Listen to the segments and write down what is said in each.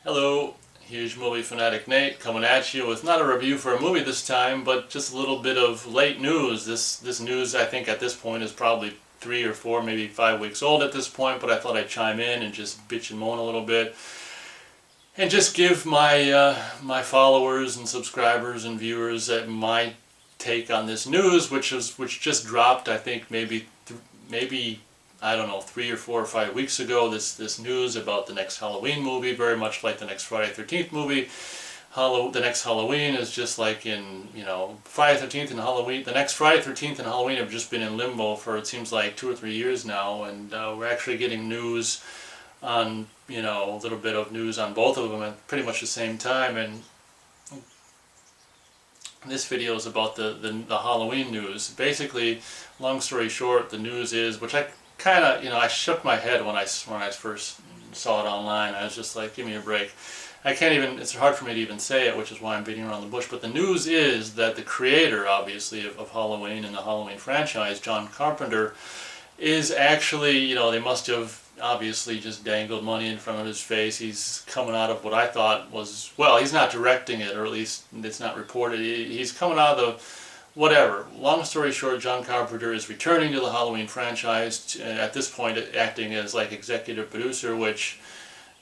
Hello, huge movie fanatic Nate coming at you with not a review for a movie this time, but just a little bit of late news. This news I think at this point is probably 3 or 4, maybe 5 weeks old at this point, but I thought I'd chime in and just bitch and moan a little bit and just give my followers and subscribers and viewers my take on this news, which just dropped. I think maybe I don't know, 3 or 4 or 5 weeks ago, this news about the next Halloween movie, very much like the next Friday the 13th movie. The next Halloween is just like in, Friday the 13th and Halloween. The next Friday the 13th and Halloween have just been in limbo for, it seems like, 2 or 3 years now, and we're actually getting news on, a little bit of news on both of them at pretty much the same time. And this video is about the Halloween news. Basically, long story short, the news is, which I kind of, I shook my head when I first saw it online. I was just like, give me a break. I can't even, it's hard for me to even say it, which is why I'm beating around the bush. But the news is that the creator, obviously, of Halloween and the Halloween franchise, John Carpenter, is actually, they must have obviously just dangled money in front of his face. He's coming out of what I thought was, well, he's not directing it, or at least it's not reported. He's coming out of the whatever. Long story short, John Carpenter is returning to the Halloween franchise, at this point acting as like executive producer, which,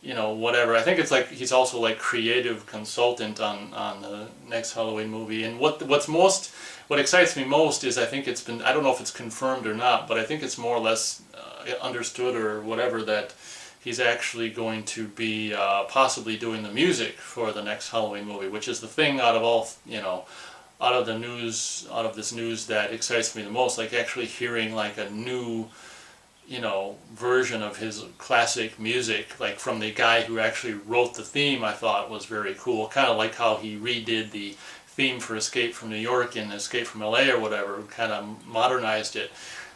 whatever. I think it's like he's also like creative consultant on the next Halloween movie. And what excites me most is I think it's been, I don't know if it's confirmed or not, but I think it's more or less understood or whatever that he's actually going to be possibly doing the music for the next Halloween movie, which is the thing out of all, out of this news that excites me the most, like actually hearing like a new, version of his classic music, like from the guy who actually wrote the theme. I thought was very cool, kind of like how he redid the theme for Escape from New York and Escape from LA or whatever, kind of modernized it.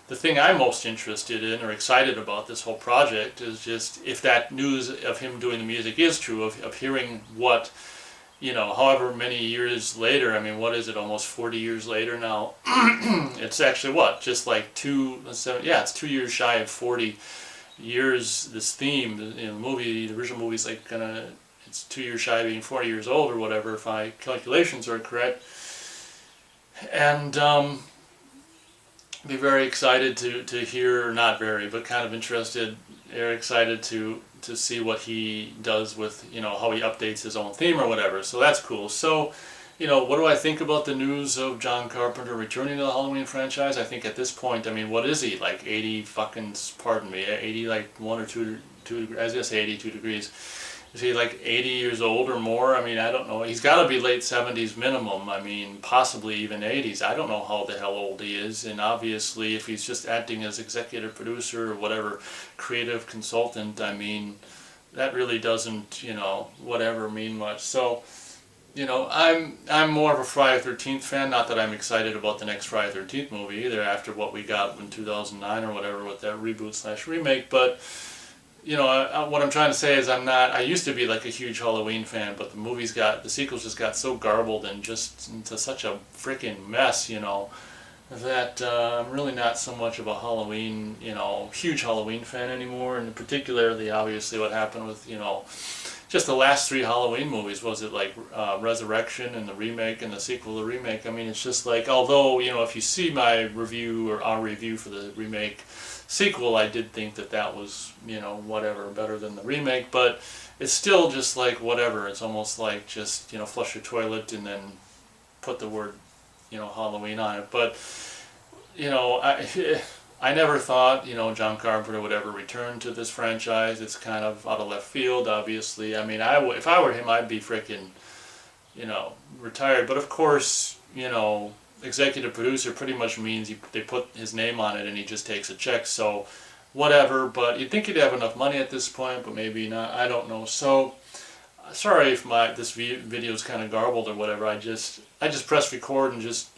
The thing I'm most interested in or excited about this whole project is just if that news of him doing the music is true, of hearing what, however many years later, I mean, what is it, almost 40 years later now? It's actually what, just like it's 2 years shy of 40 years, this theme, the original movie's like it's 2 years shy of being 40 years old or whatever, if my calculations are correct. And be very excited to hear, not very, but kind of interested, or excited to see what he does with, how he updates his own theme or whatever. So that's cool. So, what do I think about the news of John Carpenter returning to the Halloween franchise? I think at this point, I mean, what is he, like 80 fucking, pardon me, 80 like 1 or 2 degrees, I was gonna say 82 degrees. Is he like 80 years old or more? I mean, I don't know. He's got to be late 70s minimum. I mean, possibly even 80s. I don't know how the hell old he is. And obviously, if he's just acting as executive producer or whatever, creative consultant, I mean, that really doesn't, whatever mean much. So, I'm more of a Friday the 13th fan. Not that I'm excited about the next Friday the 13th movie either, after what we got in 2009 or whatever with that reboot/remake. But what I'm trying to say is I used to be like a huge Halloween fan, but the sequels just got so garbled and just into such a freaking mess, that I'm really not so much of a Halloween, huge Halloween fan anymore. And particularly, obviously, what happened with, just the last 3 Halloween movies, was it like Resurrection and the remake and the sequel to the remake? I mean, it's just like, although, if you see my review or our review for the remake sequel, I did think that was, whatever, better than the remake, but it's still just like whatever. It's almost like just, flush your toilet and then put the word, Halloween on it. But, I never thought, John Carpenter would ever return to this franchise. It's kind of out of left field, obviously. I mean, if I were him, I'd be freaking, retired. But of course, executive producer pretty much means they put his name on it and he just takes a check. So whatever, but you'd think he'd have enough money at this point, but maybe not. I don't know. So sorry if this video is kind of garbled or whatever. I just press record and just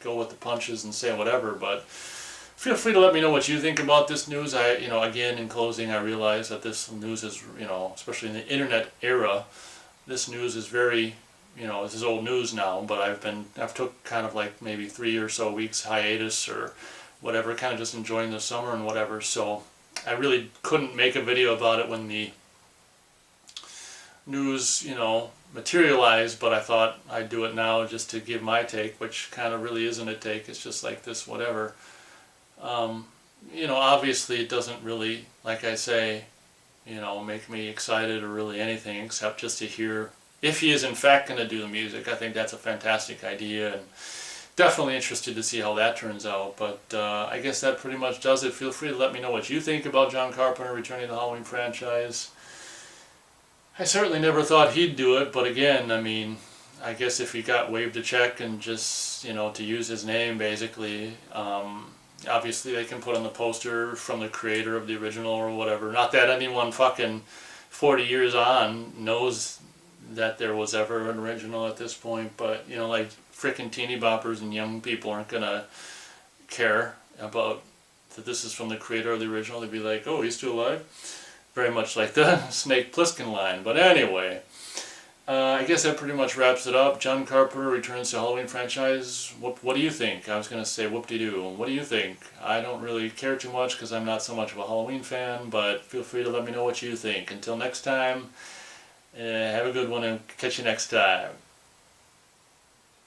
go with the punches and say whatever. But feel free to let me know what you think about this news. Again, in closing, I realize that this news is, especially in the internet era, this news is very, this is old news now, but I've took kind of like maybe 3 or so weeks hiatus or whatever, kind of just enjoying the summer and whatever. So I really couldn't make a video about it when the news, materialized, but I thought I'd do it now just to give my take, which kind of really isn't a take. It's just like this, whatever. Obviously it doesn't really, like I say, make me excited or really anything except just to hear if he is in fact going to do the music. I think that's a fantastic idea, and definitely interested to see how that turns out. But I guess that pretty much does it. Feel free to let me know what you think about John Carpenter returning to the Halloween franchise. I certainly never thought he'd do it, but again, I mean, I guess if he got waived a check and just, to use his name basically, obviously they can put on the poster from the creator of the original or whatever. Not that anyone fucking 40 years on knows that there was ever an original at this point, but like frickin' teeny boppers and young people aren't gonna care about that this is from the creator of the original. They'd be like, oh, he's still alive? Very much like the Snake Plissken line. But anyway, I guess that pretty much wraps it up. John Carpenter returns to Halloween franchise. What do you think? I was going to say whoop-de-doo. What do you think? I don't really care too much because I'm not so much of a Halloween fan, but feel free to let me know what you think. Until next time, have a good one and catch you next time.